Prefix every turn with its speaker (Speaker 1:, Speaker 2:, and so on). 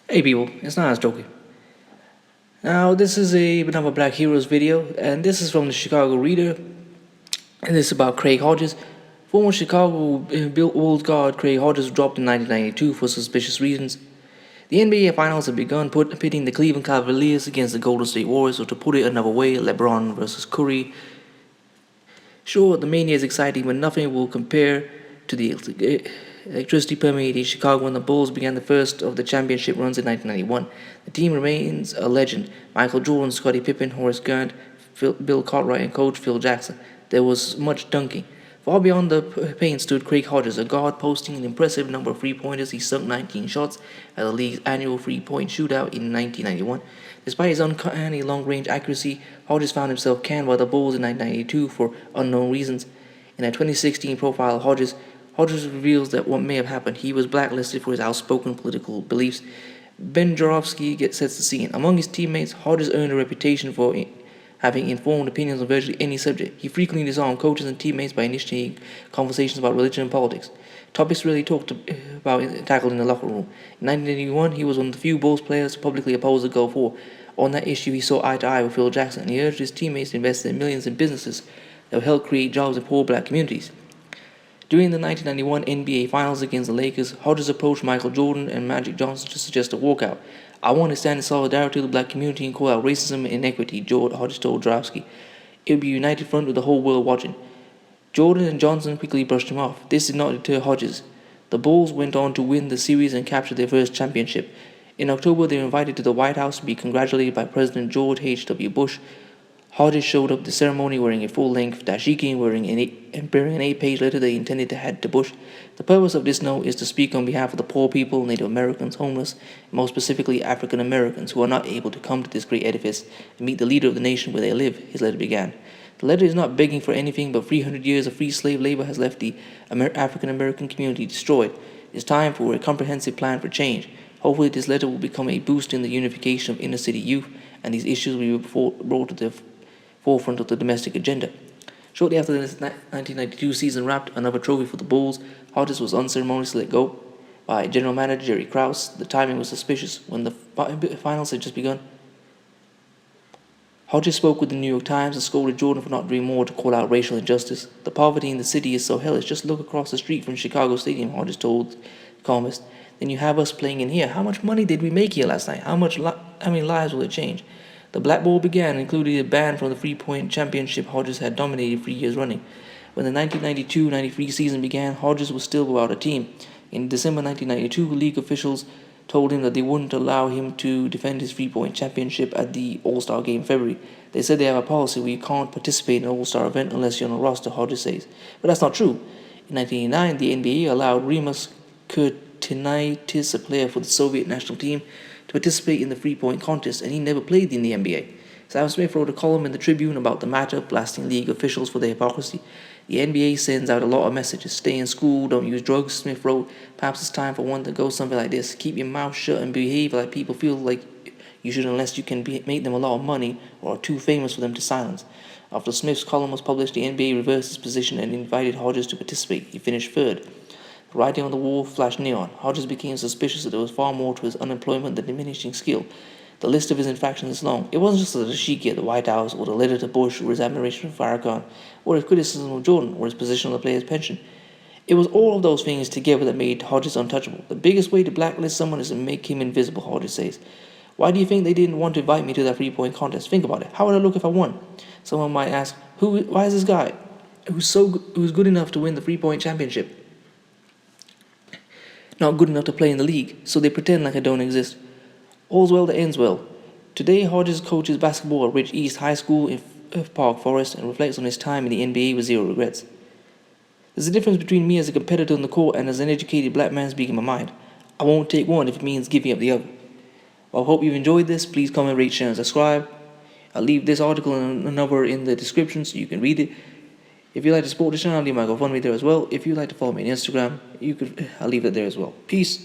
Speaker 1: Hey people, it's not as jokey. Now this is another Black Heroes video, and this is from the Chicago Reader, and this is about Craig Hodges. Former Chicago Bulls guard Craig Hodges was dropped in 1992 for suspicious reasons. The NBA Finals have begun pitting the Cleveland Cavaliers against the Golden State Warriors, or to put it another way, LeBron versus Curry. Sure, the mania is exciting, but nothing will compare to the electricity permeating Chicago when the Bulls began the first of the championship runs in 1991. The team remains a legend. Michael Jordan, Scottie Pippen, Horace Grant, Bill Cartwright, and coach Phil Jackson. There was much dunking. Far beyond the paint stood Craig Hodges, a guard posting an impressive number of three-pointers. He sunk 19 shots at the league's annual three-point shootout in 1991. Despite his uncanny long-range accuracy, Hodges found himself canned by the Bulls in 1992 for unknown reasons. In a 2016 profile of Hodges reveals that what may have happened. He was blacklisted for his outspoken political beliefs. Ben Joravsky sets the scene. Among his teammates, Hodges earned a reputation for having informed opinions on virtually any subject. He frequently disarmed coaches and teammates by initiating conversations about religion and politics. Topics rarely tackled in the locker room. In 1981, he was one of the few Bulls players to publicly oppose the Gulf War. On that issue, he saw eye to eye with Phil Jackson, and he urged his teammates to invest in millions in businesses that would help create jobs in poor black communities. During the 1991 NBA Finals against the Lakers, Hodges approached Michael Jordan and Magic Johnson to suggest a walkout. "I want to stand in solidarity with the black community and call out racism and inequity," Hodges told Joravsky. "It would be a united front with the whole world watching." Jordan and Johnson quickly brushed him off. This did not deter Hodges. The Bulls went on to win the series and capture their first championship. In October, they were invited to the White House to be congratulated by President George H.W. Bush. Hodges showed up at the ceremony wearing a full-length dashiki and bearing an 8-page letter they intended to hand to Bush. The purpose of this note is to speak on behalf of the poor people, Native Americans, homeless, and more specifically African Americans who are not able to come to this great edifice and meet the leader of the nation where they live, his letter began. The letter is not begging for anything, but 300 years of free slave labor has left the African American community destroyed. It's time for a comprehensive plan for change. Hopefully this letter will become a boost in the unification of inner city youth, and these issues will be brought to the forefront of the domestic agenda. Shortly after the 1992 season wrapped, another trophy for the Bulls, Hodges was unceremoniously let go by general manager Jerry Krause. The timing was suspicious. When the finals had just begun, Hodges spoke with the New York Times and scolded Jordan for not doing more to call out racial injustice. "The poverty in the city is so hellish. Just look across the street from Chicago Stadium," Hodges told the columnist. "Then you have us playing in here. How much money did we make here last night? How many lives will it change?" The Black Ball began, including a ban from the three-point championship Hodges had dominated 3 years running. When the 1992-93 season began, Hodges was still without a team. In December 1992, league officials told him that they wouldn't allow him to defend his three-point championship at the All-Star game in February. They said they have a policy where you can't participate in an All-Star event unless you're on a roster, Hodges says. But that's not true. In 1989, the NBA allowed Rimas Kurtinaitis, a player for the Soviet national team, to participate in the three-point contest, and he never played in the NBA. Sam Smith wrote a column in the Tribune about the matter, blasting league officials for their hypocrisy. "The NBA sends out a lot of messages. Stay in school, don't use drugs," Smith wrote. "Perhaps it's time for one to go something like this. Keep your mouth shut and behave like people feel like you should unless you can make them a lot of money or are too famous for them to silence." After Smith's column was published, the NBA reversed its position and invited Hodges to participate. He finished third. The writing on the wall flashed neon. Hodges became suspicious that there was far more to his unemployment than diminishing skill. The list of his infractions is long. It wasn't just the dashiki at the White House, or the letter to Bush, or his admiration for Farrakhan, or his criticism of Jordan, or his position on the player's pension. It was all of those things together that made Hodges untouchable. "The biggest way to blacklist someone is to make him invisible," Hodges says. "Why do you think they didn't want to invite me to that three-point contest? Think about it. How would I look if I won?" Someone might ask, why is this guy who's good enough to win the three-point championship not good enough to play in the league, so they pretend like I don't exist? All's well that ends well. Today, Hodges coaches basketball at Rich East High School in Park Forest and reflects on his time in the NBA with zero regrets. "There's a difference between me as a competitor on the court and as an educated black man speaking my mind. I won't take one if it means giving up the other." Well, I hope you've enjoyed this. Please comment, rate, share, and subscribe. I'll leave this article and another in the description so you can read it. If you'd like to support the channel, I'll leave my GoFundMe there as well. If you'd like to follow me on Instagram, I'll leave it there as well. Peace.